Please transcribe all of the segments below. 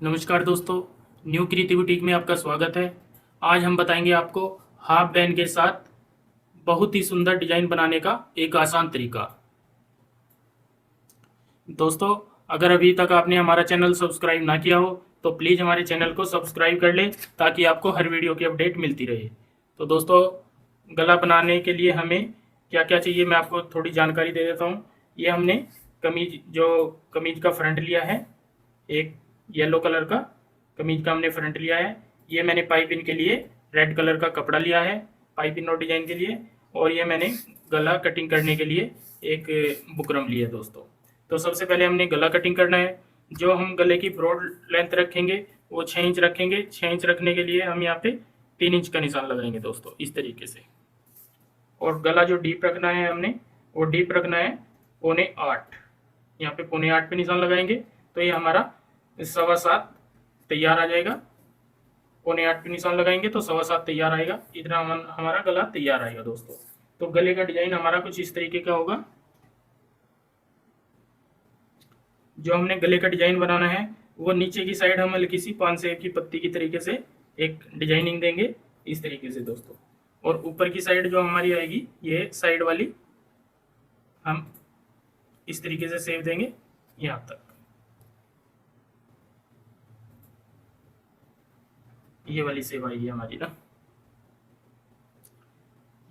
नमस्कार दोस्तों, new creativity में आपका स्वागत है। आज हम बताएंगे आपको हाफ बैन के साथ बहुत ही सुंदर डिजाइन बनाने का एक आसान तरीका। दोस्तों, अगर अभी तक आपने हमारा चैनल सब्सक्राइब ना किया हो तो प्लीज़ हमारे चैनल को सब्सक्राइब कर लें ताकि आपको हर वीडियो की अपडेट मिलती रहे। तो दोस्तों, गला बनाने के लिए हमें क्या क्या चाहिए मैं आपको थोड़ी जानकारी दे देता हूँ। ये हमने कमीज का फ्रंट लिया है, एक येलो कलर का कमीज का हमने फ्रंट लिया है। ये मैंने पाइपिंग के लिए रेड कलर का कपड़ा लिया है, पाइपिंग और डिजाइन के लिए। और ये मैंने गला कटिंग करने के लिए एक बुकरम लिया है दोस्तों। तो सबसे पहले हमने गला कटिंग करना है। जो हम गले की ब्रॉड लेंथ रखेंगे वो 6 इंच रखेंगे। 6 इंच रखने के लिए हम यहाँ पे 3 इंच का निशान लगाएंगे दोस्तों, इस तरीके से। और गला जो डीप रखना है हमने, वो डीप रखना है 7.25। यहाँ पे 7.25 पे निशान लगाएंगे तो ये हमारा 7.25 तैयार आ जाएगा। 7.25 पे निशान लगाएंगे तो 7.25 तैयार आएगा। इतना हमारा गला तैयार आएगा दोस्तों। तो गले का डिजाइन हमारा कुछ इस तरीके का होगा। जो हमने गले का डिजाइन बनाना है वो नीचे की साइड हम हल्की सी 5 सेब की पत्ती की तरीके से एक डिजाइनिंग देंगे, इस तरीके से दोस्तों। और ऊपर की साइड जो हमारी आएगी, ये साइड वाली हम इस तरीके से सेव देंगे यहाँ तक। ये वाली सेव आएगी हमारी ना।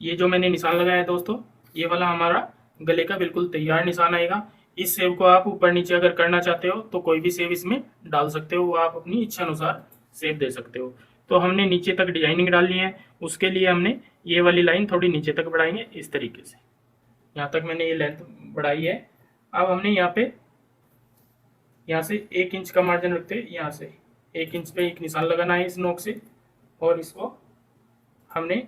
ये जो मैंने निशान लगाया है दोस्तों, ये वाला हमारा गले का बिल्कुल तैयार निशान आएगा। इस सेव को आप ऊपर नीचे अगर करना चाहते हो तो कोई भी सेव इसमें डाल सकते हो, वो आप अपनी इच्छा अनुसार सेव दे सकते हो। तो हमने नीचे तक डिजाइनिंग डालनी है, उसके लिए हमने ये वाली लाइन थोड़ी नीचे तक बढ़ाएंगे इस तरीके से। यहाँ तक मैंने ये लेंथ बढ़ाई है। अब हमने यहाँ से 1 इंच का मार्जिन रखते हैं, यहाँ से 1 इंच पे एक निशान लगाना है इस नोक से। और इसको हमने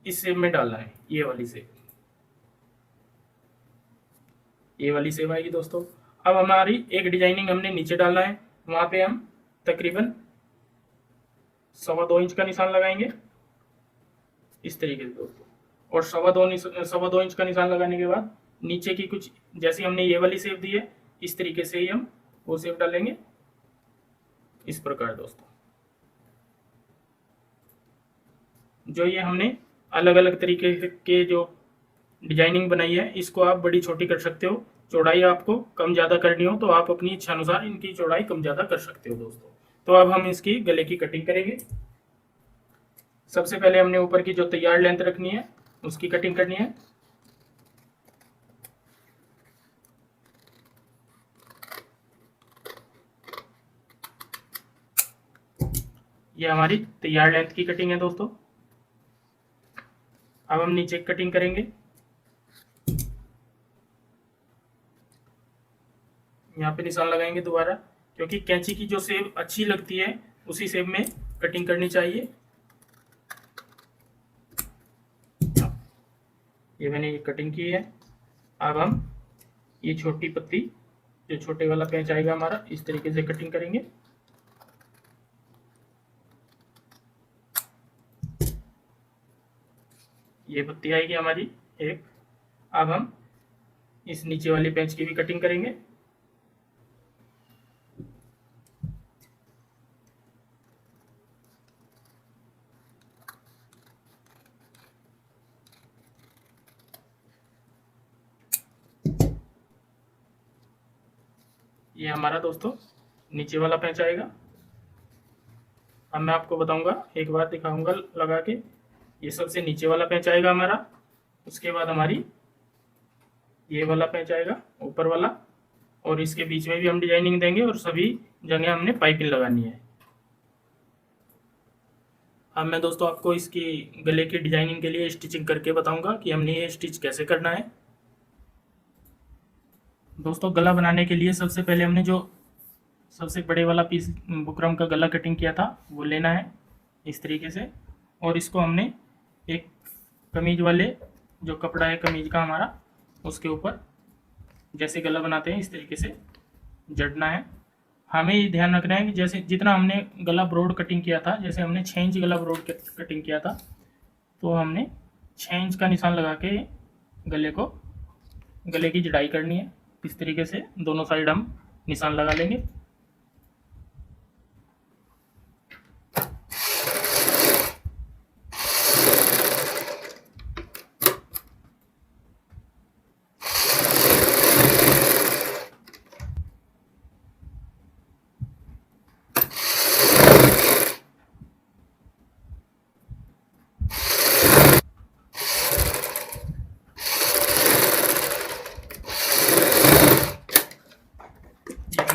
इस शेप में डालना है, ये वाली शेप। ये वाली शेप आएगी दोस्तों। अब हमारी एक डिजाइनिंग हमने नीचे डालना है, वहां पे हम तकरीबन 2.25 इंच का निशान लगाएंगे इस तरीके से दोस्तों। और 2.25 इंच का निशान लगाने के बाद नीचे की कुछ, जैसे हमने ये वाली शेप दी है, इस तरीके से ही हम वो शेप डालेंगे इस प्रकार दोस्तों। जो ये हमने अलग अलग तरीके के जो डिजाइनिंग बनाई है, इसको आप बड़ी छोटी कर सकते हो। चौड़ाई आपको कम ज़्यादा करनी हो तो आप अपनी इच्छा अनुसार इनकी चौड़ाई कम ज़्यादा कर सकते हो दोस्तों। तो अब हम इसकी गले की कटिंग करेंगे। सबसे पहले हमने ऊपर की जो तैयार लेंथ रखनी है उसकी कटिंग करनी है। ये हमारी तैयार लेंथ की कटिंग है दोस्तों। अब हम नीचे कटिंग करेंगे। यहाँ पे निशान लगाएंगे दोबारा, क्योंकि कैंची की जो शेप अच्छी लगती है उसी शेप में कटिंग करनी चाहिए। ये मैंने ये कटिंग की है। अब हम ये छोटी पत्ती, जो छोटे वाला पेंच आएगा हमारा, इस तरीके से कटिंग करेंगे। ये पत्ती आएगी हमारी एक। अब हम इस नीचे वाली पेंच की भी कटिंग करेंगे। ये हमारा दोस्तों नीचे वाला पेंच आएगा। अब मैं आपको बताऊंगा, एक बार दिखाऊंगा लगा के। ये सबसे नीचे वाला पेंच आएगा हमारा। उसके बाद हमारी ये वाला पेंच आएगा ऊपर वाला। और इसके बीच में भी हम डिजाइनिंग देंगे और सभी जगह हमने पाइपिंग लगानी है। अब मैं दोस्तों आपको इसकी गले की डिजाइनिंग के लिए स्टिचिंग करके बताऊंगा कि हमने ये स्टिच कैसे करना है। दोस्तों, गला बनाने के लिए सबसे पहले हमने जो सबसे बड़े वाला पीस बुकरम का गला कटिंग किया था वो लेना है इस तरीके से। और इसको हमने एक कमीज वाले जो कपड़ा है कमीज का हमारा, उसके ऊपर जैसे गला बनाते हैं इस तरीके से जड़ना है। हमें ये ध्यान रखना है कि जैसे जितना हमने गला ब्रॉड कटिंग किया था, जैसे हमने 6 इंच गला ब्रॉड कटिंग किया था, तो हमने 6 इंच का निशान लगा के गले की जड़ाई करनी है। इस तरीके से दोनों साइड हम निशान लगा लेंगे।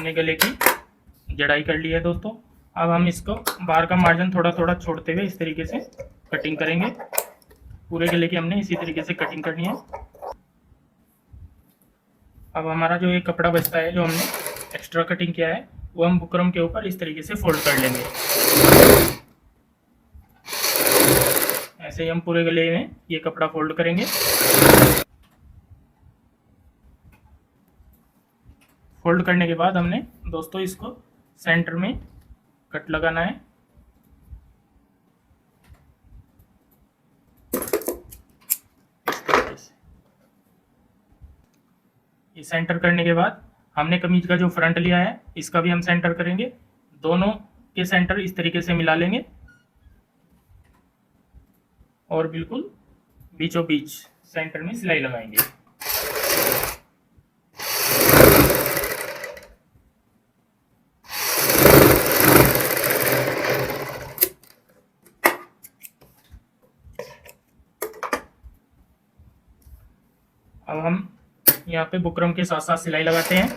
हमने गले की जड़ाई कर ली है दोस्तों। अब हम इसको बाहर का मार्जिन थोड़ा थोड़ा छोड़ते हुए इस तरीके से कटिंग करेंगे। पूरे गले की हमने इसी तरीके से कटिंग करनी है। अब हमारा जो ये कपड़ा बचता है, जो हमने एक्स्ट्रा कटिंग किया है, वो हम बुकरम के ऊपर इस तरीके से फोल्ड कर लेंगे। ऐसे ही हम पूरे गले में ये कपड़ा फोल्ड करेंगे। फोल्ड करने के बाद हमने दोस्तों इसको सेंटर में कट लगाना है। ये सेंटर करने के बाद हमने कमीज का जो फ्रंट लिया है, इसका भी हम सेंटर करेंगे। दोनों के सेंटर इस तरीके से मिला लेंगे और बिल्कुल बीचों बीच सेंटर में सिलाई लगाएंगे। अब हम यहाँ पे बुकरम के साथ साथ सिलाई लगाते हैं।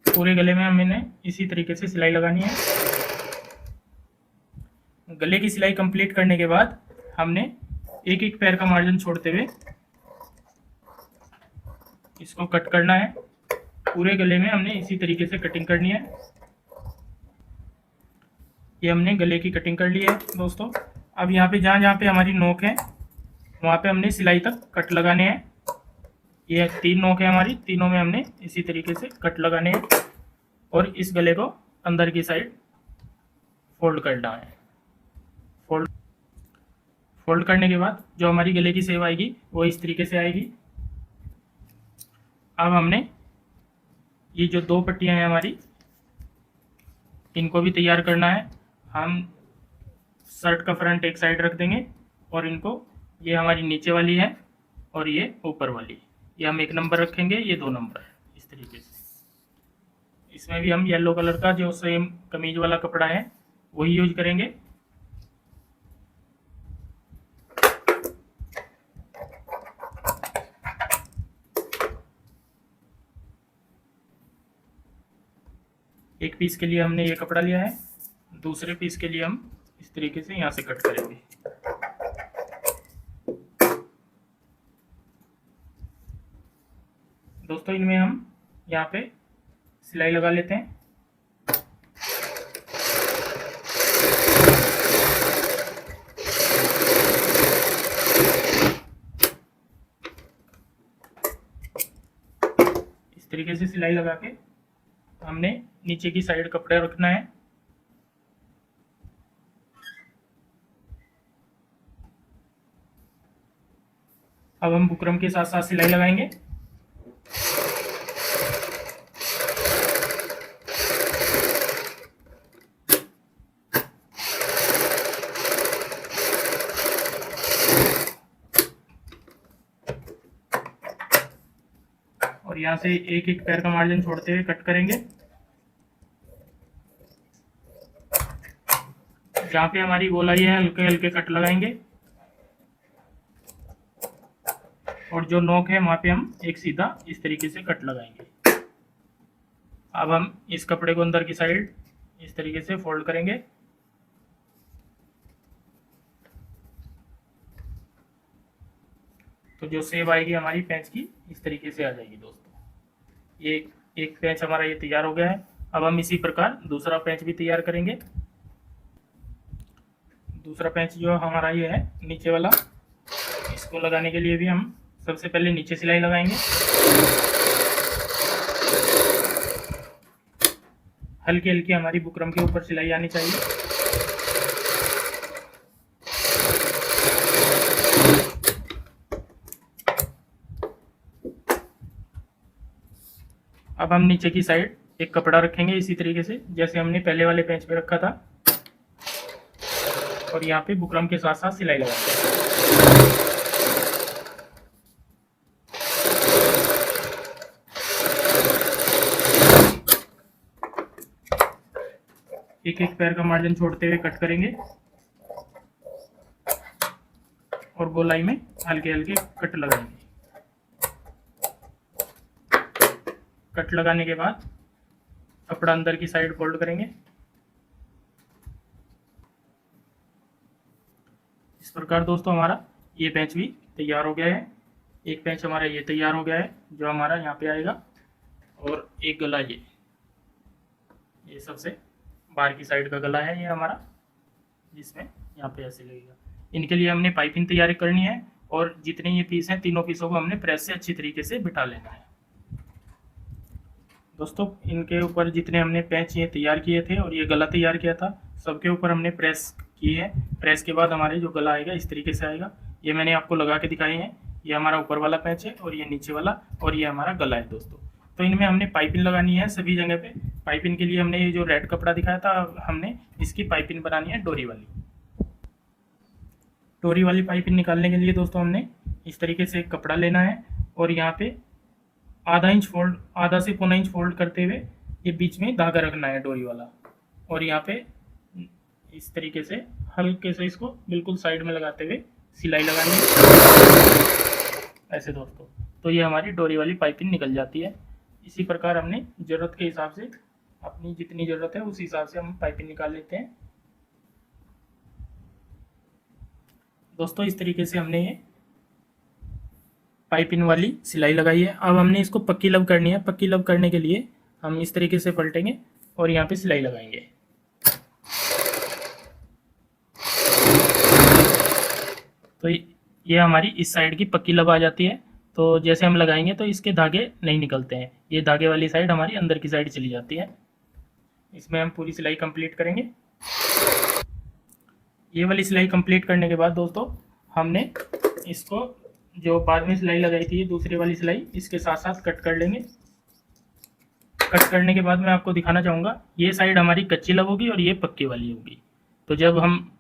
पूरे गले में हमने इसी तरीके से सिलाई लगानी है। गले की सिलाई कंप्लीट करने के बाद हमने एक एक पैर का मार्जिन छोड़ते हुए इसको कट करना है। पूरे गले में हमने इसी तरीके से कटिंग करनी है। ये हमने गले की कटिंग कर ली है दोस्तों। अब यहाँ पे जहाँ पे हमारी नोक है, वहाँ पे हमने सिलाई तक कट लगाने हैं। ये 3 नोक है हमारी, तीनों में हमने इसी तरीके से कट लगाने हैं और इस गले को अंदर की साइड फोल्ड करना है। फोल्ड करने के बाद जो हमारी गले की शेप आएगी वो इस तरीके से आएगी। अब हमने ये जो 2 पट्टियां हैं हमारी, इनको भी तैयार करना है। हम शर्ट का फ्रंट एक साइड रख देंगे और इनको, ये हमारी नीचे वाली है और ये ऊपर वाली, ये हम 1 नंबर रखेंगे, ये 2 नंबर, इस तरीके से। इसमें भी हम येलो कलर का जो सेम कमीज वाला कपड़ा है वही यूज करेंगे। एक पीस के लिए हमने ये कपड़ा लिया है, दूसरे पीस के लिए हम इस तरीके से यहाँ से कट करेंगे। दोस्तों इनमें हम यहाँ पे सिलाई लगा लेते हैं। इस तरीके से सिलाई लगा के हमने नीचे की साइड कपड़ा रखना है। अब हम बुकरम के साथ साथ सिलाई लगाएंगे। और यहाँ से एक एक पैर का मार्जिन छोड़ते हुए कट करेंगे। जहाँ पे हमारी गोलाई है हल्के हल्के कट लगाएंगे और जो नोक है वहाँ पे हम एक सीधा इस तरीके से कट लगाएंगे। अब हम इस कपड़े को अंदर की साइड इस तरीके से फोल्ड करेंगे। तो जो शेप आएगी हमारी पैंच की इस तरीके से आ जाएगी दोस्तों। ये एक पैंच हमारा ये तैयार हो गया है। अब हम इसी प्रकार दूसरा पैंच भी तैयार करेंगे। दूसरा पैंच जो हमारा ये है नीचे वाला, इसको लगाने के लिए भी हम सबसे पहले नीचे सिलाई लगाएंगे। हल्की हल्की हमारी बुकरम के ऊपर सिलाई आनी चाहिए। अब हम नीचे की साइड एक कपड़ा रखेंगे इसी तरीके से जैसे हमने पहले वाले पेंच पे रखा था और यहाँ पे बुकरम के साथ साथ सिलाई लगाते हैं। एक एक पैर का मार्जिन छोड़ते हुए कट करेंगे और गोलाई में हल्के हल्के कट लगाएंगे। कट लगाने के बाद कपड़ा अंदर की साइड फोल्ड करेंगे। इस प्रकार दोस्तों हमारा ये पैच भी तैयार हो गया है। एक पैच हमारा ये तैयार हो गया है जो हमारा यहाँ पे आएगा, और एक गला ये सबसे बाहर की साइड का गला है ये हमारा, जिसमें यहाँ पे ऐसे लगेगा। इनके लिए हमने पाइपिंग तैयारी करनी है, और जितने ये पीस हैं तीनों पीसों को हमने प्रेस से अच्छी तरीके से बिठा लेना है। दोस्तों इनके ऊपर जितने हमने पैच ये तैयार किए थे और ये गला तैयार किया था, सबके ऊपर हमने प्रेस की है। प्रेस के बाद हमारे जो गला आएगा इस तरीके से आएगा। ये मैंने आपको लगा के दिखाए हैं। ये हमारा ऊपर वाला पैच है और ये नीचे वाला, और ये हमारा गला है दोस्तों। तो इनमें हमने पाइपिंग लगानी है सभी जगह पे। पाइपिंग के लिए हमने ये जो रेड कपड़ा दिखाया था, हमने इसकी पाइपिंग बनानी है डोरी वाली। डोरी वाली पाइपिंग निकालने के लिए दोस्तों हमने इस तरीके से एक कपड़ा लेना है, और यहाँ पे आधा से पौना इंच फोल्ड करते हुए ये बीच में धागा रखना है डोरी वाला, और यहाँ पे इस तरीके से हल्के से इसको बिल्कुल साइड में लगाते हुए सिलाई लगानी है ऐसे दोस्तों। तो ये हमारी डोरी वाली पाइपिंग निकल जाती है। इसी प्रकार हमने ज़रूरत के हिसाब से, अपनी जितनी ज़रूरत है उस हिसाब से हम पाइपिंग निकाल लेते हैं दोस्तों। इस तरीके से हमने ये पाइपिंग वाली सिलाई लगाई है। अब हमने इसको पक्की लब करनी है। पक्की लब करने के लिए हम इस तरीके से पलटेंगे और यहाँ पे सिलाई लगाएंगे। तो ये हमारी इस साइड की पक्की लब आ जाती है। तो जैसे हम लगाएंगे तो इसके धागे नहीं निकलते हैं, ये धागे वाली साइड हमारी अंदर की साइड चली जाती है। इसमें हम पूरी सिलाई कंप्लीट करेंगे। ये वाली सिलाई कंप्लीट करने के बाद दोस्तों हमने इसको जो बाद में सिलाई लगाई थी दूसरी वाली सिलाई, इसके साथ साथ कट कर लेंगे। कट करने के बाद मैं आपको दिखाना चाहूँगा, ये साइड हमारी कच्ची लब होगी और ये पक्की वाली होगी। तो जब हम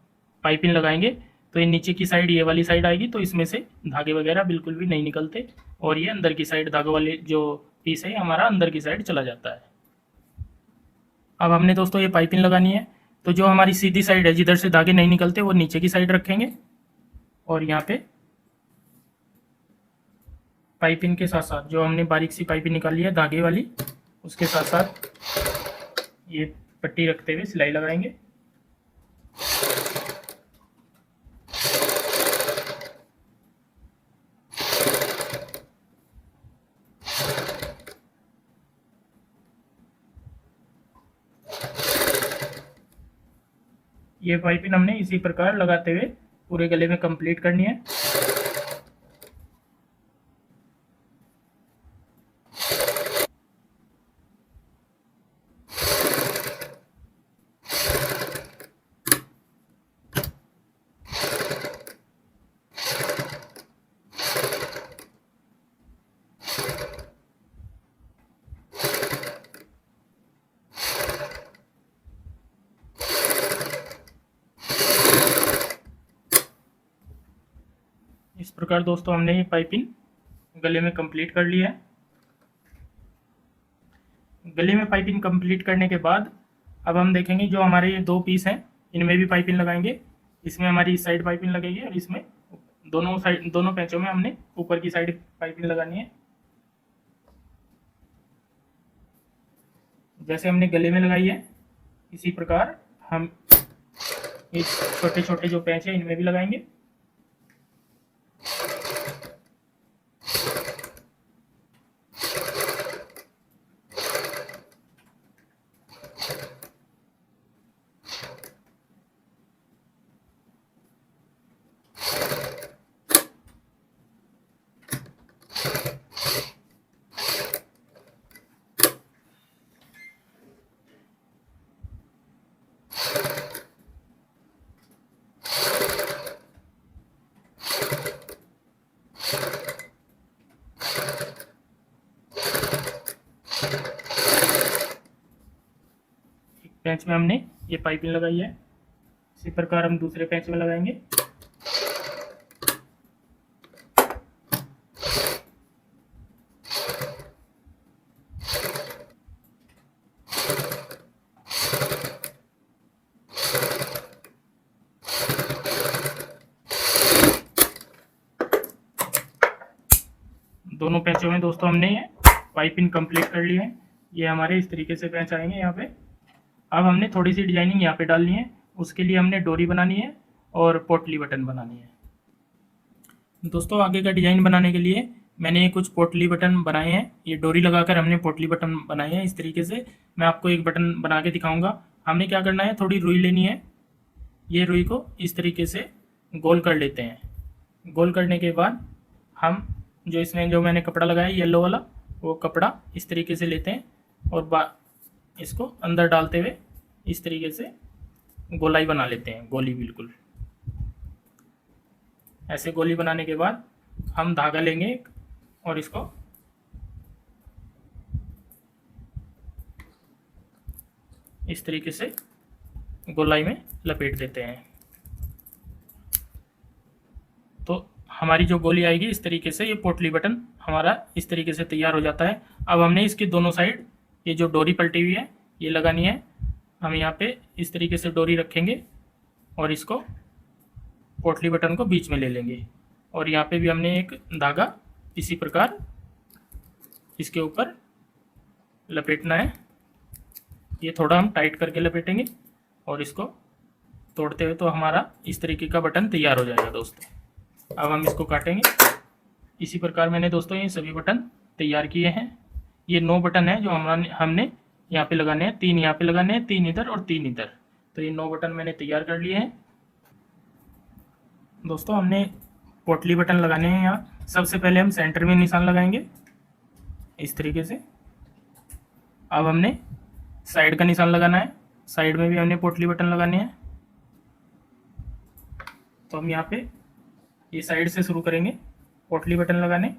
पाइपिंग लगाएंगे तो ये नीचे की साइड ये वाली साइड आएगी, तो इसमें से धागे वगैरह बिल्कुल भी नहीं निकलते, और ये अंदर की साइड धागों वाले जो पीस है हमारा अंदर की साइड चला जाता है। अब हमने दोस्तों ये पाइपिंग लगानी है। तो जो हमारी सीधी साइड है जिधर से धागे नहीं निकलते वो नीचे की साइड रखेंगे, और यहाँ पे पाइपिंग के साथ साथ जो हमने बारीक सी पाइपिंग निकाली है धागे वाली, उसके साथ साथ ये पट्टी रखते हुए सिलाई लगाएंगे। ये पाइपिंग हमने इसी प्रकार लगाते हुए पूरे गले में कंप्लीट करनी है। इस प्रकार दोस्तों हमने ये पाइपिंग गले में कंप्लीट कर लिया है। गले में पाइपिंग कंप्लीट करने के बाद अब हम देखेंगे जो हमारे ये दो पीस हैं इनमें भी पाइपिंग लगाएंगे। इसमें हमारी इस साइड पाइपिंग लगेगी और इसमें दोनों पैचों में हमने ऊपर की साइड पाइपिंग लगानी है। जैसे हमने गले में लगाई है इसी प्रकार हम ये छोटे छोटे जो पैच है इनमें भी लगाएंगे। पैच में हमने ये पाइपिंग लगाई है, इसी प्रकार हम दूसरे पैच में लगाएंगे। दोनों पैचों में दोस्तों हमने पाइपिंग कंप्लीट कर ली है। ये हमारे इस तरीके से पैच आएंगे यहाँ पे। अब हमने थोड़ी सी डिजाइनिंग यहाँ पे डालनी है। उसके लिए हमने डोरी बनानी है और पोटली बटन बनानी है। दोस्तों आगे का डिजाइन बनाने के लिए मैंने कुछ पोटली बटन बनाए हैं। ये डोरी लगाकर हमने पोटली बटन बनाए हैं इस तरीके से। मैं आपको एक बटन बना के दिखाऊंगा। हमने क्या करना है, थोड़ी रुई लेनी है। ये रुई को इस तरीके से गोल कर लेते हैं। गोल करने के बाद हम जो इसमें जो मैंने कपड़ा लगाया येलो वाला, वो कपड़ा इस तरीके से लेते हैं और इसको अंदर डालते हुए इस तरीके से गोलाई बना लेते हैं। गोली बिल्कुल ऐसे गोली बनाने के बाद हम धागा लेंगे और इसको इस तरीके से गोलाई में लपेट देते हैं। तो हमारी जो गोली आएगी इस तरीके से, ये पोटली बटन हमारा इस तरीके से तैयार हो जाता है। अब हमने इसकी दोनों साइड ये जो डोरी पलटी हुई है ये लगानी है। हम यहाँ पे इस तरीके से डोरी रखेंगे और इसको पोटली बटन को बीच में ले लेंगे और यहाँ पे भी हमने एक धागा इसी प्रकार इसके ऊपर लपेटना है। ये थोड़ा हम टाइट करके लपेटेंगे और इसको तोड़ते हुए तो हमारा इस तरीके का बटन तैयार हो जाएगा दोस्तों। अब हम इसको काटेंगे। इसी प्रकार मैंने दोस्तों ये सभी बटन तैयार किए हैं। ये 9 बटन है जो हमने यहाँ पे लगाने हैं। 3 यहाँ पे लगाने हैं, 3 इधर और 3 इधर। तो ये 9 बटन मैंने तैयार कर लिए हैं। दोस्तों हमने पोटली बटन लगाने हैं। यहाँ सबसे पहले हम सेंटर में निशान लगाएंगे इस तरीके से। अब हमने साइड का निशान लगाना है। साइड में भी हमने पोटली बटन लगाने हैं। तो हम यहाँ पे ये साइड से शुरू करेंगे पोटली बटन लगाने।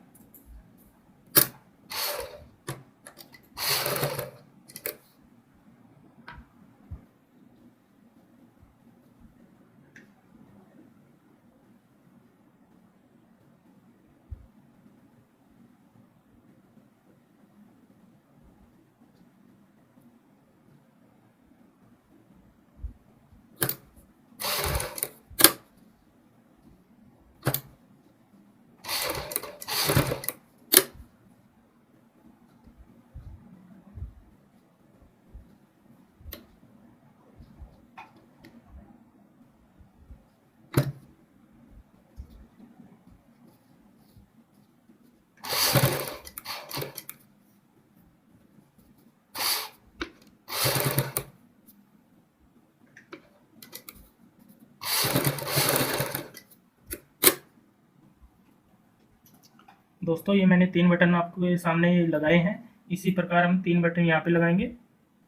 दोस्तों ये मैंने 3 बटन आपके सामने लगाए हैं। इसी प्रकार हम 3 बटन यहाँ पे लगाएंगे।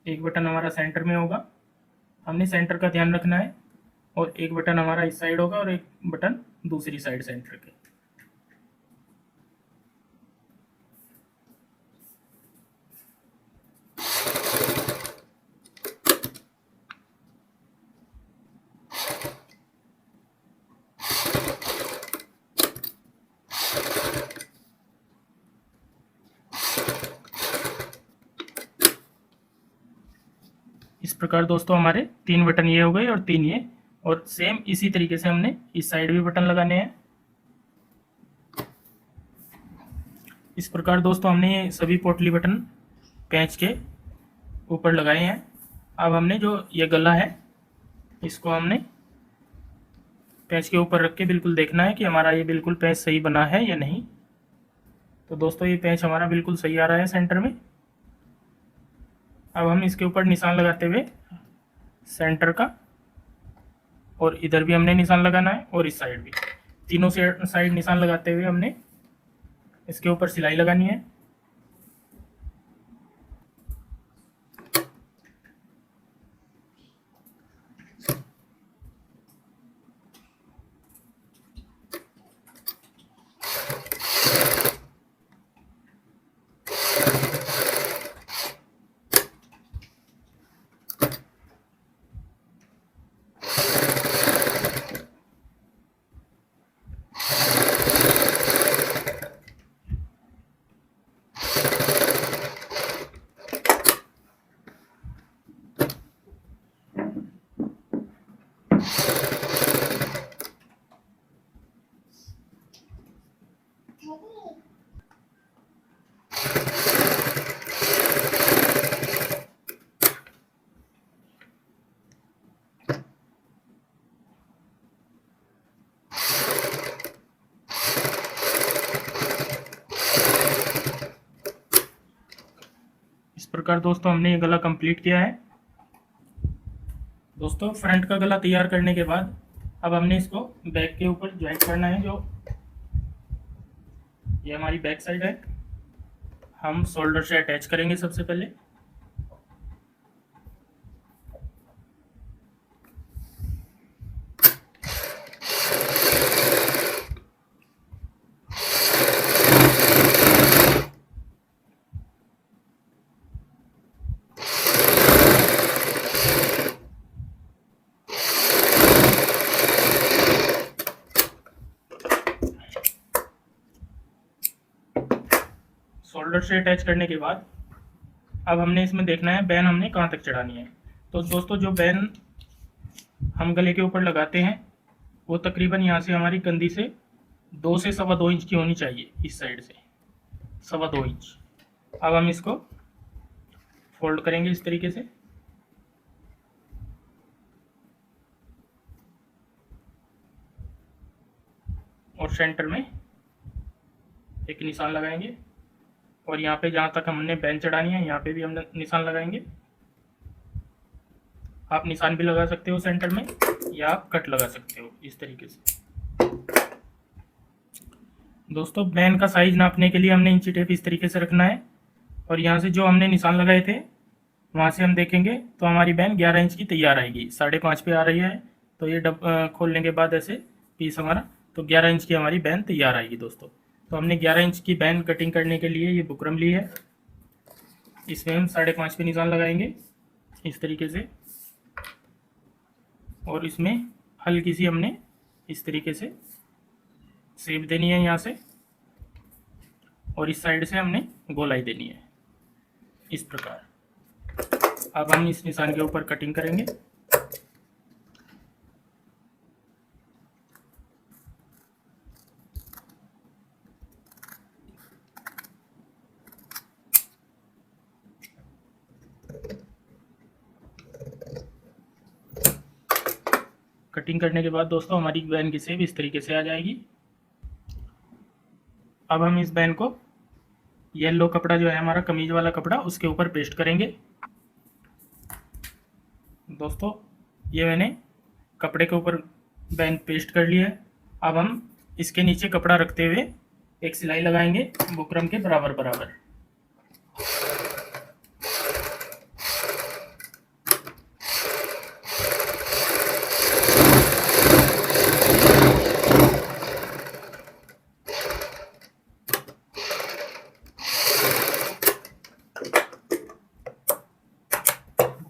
एक बटन हमारा सेंटर में होगा, हमने सेंटर का ध्यान रखना है। और एक बटन हमारा इस साइड होगा और एक बटन दूसरी साइड सेंटर के। इस प्रकार दोस्तों हमारे 3 बटन ये हो गए और 3 ये, और सेम इसी तरीके से हमने इस साइड भी बटन लगाने हैं। इस प्रकार दोस्तों हमने ये सभी पोटली बटन पैंच के ऊपर लगाए हैं। अब हमने जो ये गला है इसको हमने पैंच के ऊपर रख के बिल्कुल देखना है कि हमारा ये बिल्कुल पैंच सही बना है या नहीं। तो दोस्तों ये पैंच हमारा बिल्कुल सही आ रहा है सेंटर में। अब हम इसके ऊपर निशान लगाते हुए सेंटर का, और इधर भी हमने निशान लगाना है और इस साइड भी, तीनों साइड निशान लगाते हुए हमने इसके ऊपर सिलाई लगानी है। प्रकार दोस्तों हमने ये गला कंप्लीट किया है। दोस्तों फ्रंट का गला तैयार करने के बाद अब हमने इसको बैक के ऊपर ज्वाइंट करना है। जो ये हमारी बैक साइड है, हम शोल्डर से अटैच करेंगे सबसे पहले। शोल्डर से अटैच करने के बाद अब हमने इसमें देखना है बैन हमने कहाँ तक चढ़ानी है। तो दोस्तों जो बैन हम गले के ऊपर लगाते हैं वो तकरीबन यहाँ से हमारी कंधी से 2 से 2.25 इंच की होनी चाहिए, इस साइड से 2.25 इंच। अब हम इसको फोल्ड करेंगे इस तरीके से और सेंटर में एक निशान लगाएंगे और यहाँ पे जहाँ तक हमने बैन चढ़ानी है यहाँ पे भी हम निशान लगाएंगे। आप निशान भी लगा सकते हो सेंटर में या आप कट लगा सकते हो इस तरीके से। दोस्तों बैन का साइज नापने के लिए हमने इंची टेप इस तरीके से रखना है और यहाँ से जो हमने निशान लगाए थे वहाँ से हम देखेंगे तो हमारी बैन 11 इंच की तैयार आएगी। 5.5 पे आ रही है तो ये खोलने के बाद ऐसे पीस हमारा तो 11 इंच की हमारी बैन तैयार आएगी दोस्तों। तो हमने 11 इंच की बैन कटिंग करने के लिए ये बुकरम ली है। इसमें हम 5.5 पे निशान लगाएंगे इस तरीके से और इसमें हल्की सी हमने इस तरीके से शेप देनी है यहाँ से और इस साइड से हमने गोलाई देनी है इस प्रकार। अब हम इस निशान के ऊपर कटिंग करेंगे। कटिंग करने के बाद दोस्तों हमारी बैन की शेप इस तरीके से आ जाएगी। अब हम इस बैन को येलो कपड़ा जो है हमारा कमीज वाला कपड़ा उसके ऊपर पेस्ट करेंगे। दोस्तों ये मैंने कपड़े के ऊपर बैन पेस्ट कर लिया है। अब हम इसके नीचे कपड़ा रखते हुए एक सिलाई लगाएंगे बुकरम के बराबर बराबर।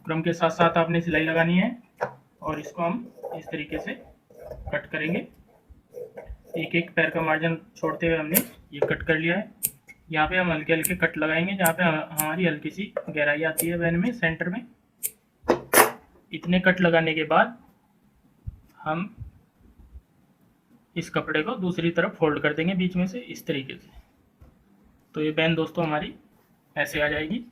बुकरम के साथ साथ आपने सिलाई लगानी है और इसको हम इस तरीके से कट करेंगे। एक एक पैर का मार्जिन छोड़ते हुए हमने ये कट कर लिया है। यहाँ पे हम हल्के हल्के कट लगाएंगे जहाँ पे हमारी हल्की सी गहराई आती है बैन में सेंटर में। इतने कट लगाने के बाद हम इस कपड़े को दूसरी तरफ फोल्ड कर देंगे बीच में से इस तरीके से। तो ये बैन दोस्तों हमारी ऐसे आ जाएगी।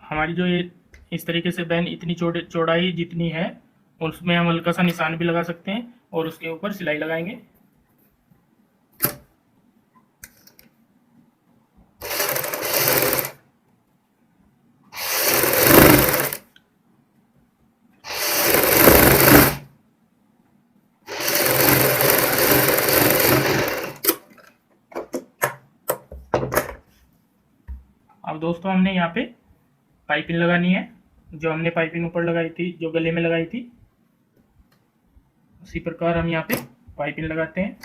हमारी जो ये इस तरीके से बैन इतनी चौड़ाई जितनी है उसमें हम हल्का सा निशान भी लगा सकते हैं और उसके ऊपर सिलाई लगाएंगे। अब दोस्तों हमने यहाँ पे पाइपिंग लगानी है। जो हमने पाइपिंग ऊपर लगाई थी जो गले में लगाई थी उसी प्रकार हम यहाँ पे पाइपिंग लगाते हैं।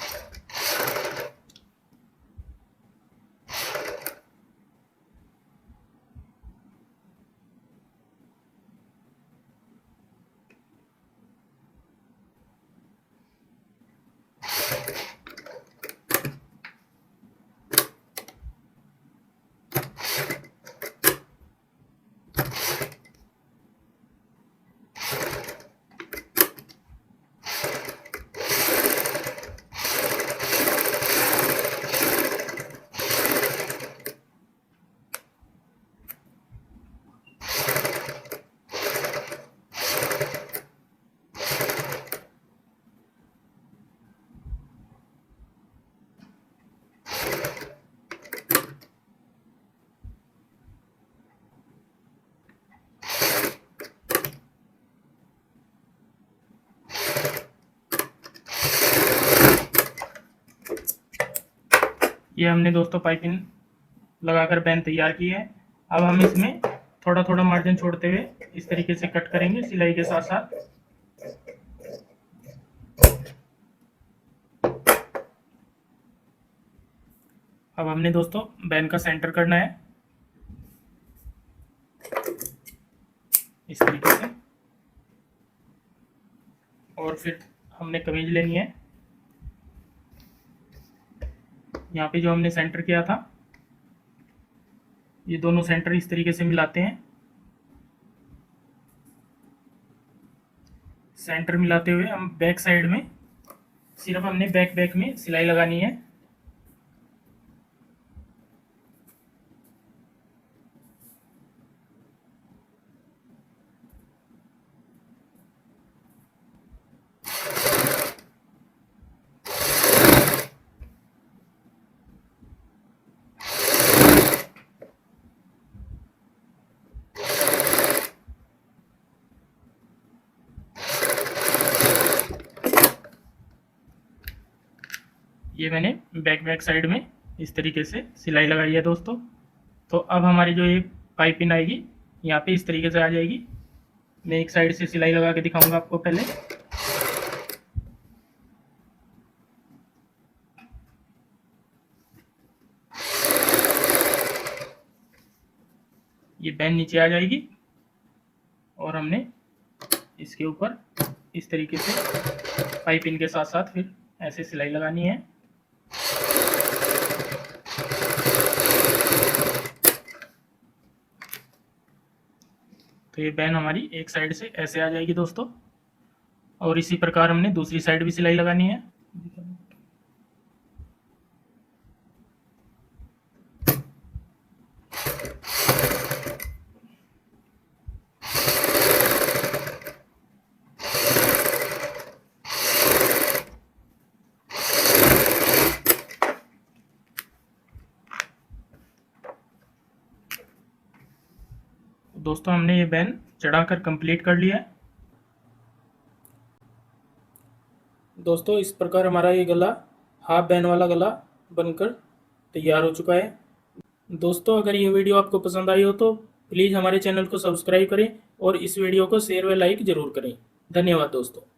ये हमने दोस्तों पाइपिंग लगाकर बैन तैयार की है। अब हम इसमें थोड़ा थोड़ा मार्जिन छोड़ते हुए इस तरीके से कट करेंगे सिलाई के साथ साथ। अब हमने दोस्तों बैन का सेंटर करना है इस तरीके से, और फिर हमने कमीज लेनी है। यहाँ पे जो हमने सेंटर किया था, ये दोनों सेंटर इस तरीके से मिलाते हैं। सेंटर मिलाते हुए हम बैक साइड में सिर्फ हमने बैक में सिलाई लगानी है। ये मैंने बैक साइड में इस तरीके से सिलाई लगाई है दोस्तों। तो अब हमारी जो ये पाइपिंग आएगी यहाँ पे इस तरीके से आ जाएगी। मैं एक साइड से सिलाई लगा के दिखाऊंगा आपको पहले। ये बैन नीचे आ जाएगी और हमने इसके ऊपर इस तरीके से पाइपिंग के साथ साथ फिर ऐसे सिलाई लगानी है। तो ये बैन हमारी एक साइड से ऐसे आ जाएगी दोस्तों, और इसी प्रकार हमने दूसरी साइड भी सिलाई लगानी है। दोस्तों हमने ये बैन चढ़ाकर कंप्लीट कर लिया है। दोस्तों इस प्रकार हमारा ये गला हाफ बैन वाला गला बनकर तैयार हो चुका है। दोस्तों अगर ये वीडियो आपको पसंद आई हो तो प्लीज़ हमारे चैनल को सब्सक्राइब करें और इस वीडियो को शेयर व लाइक ज़रूर करें। धन्यवाद दोस्तों।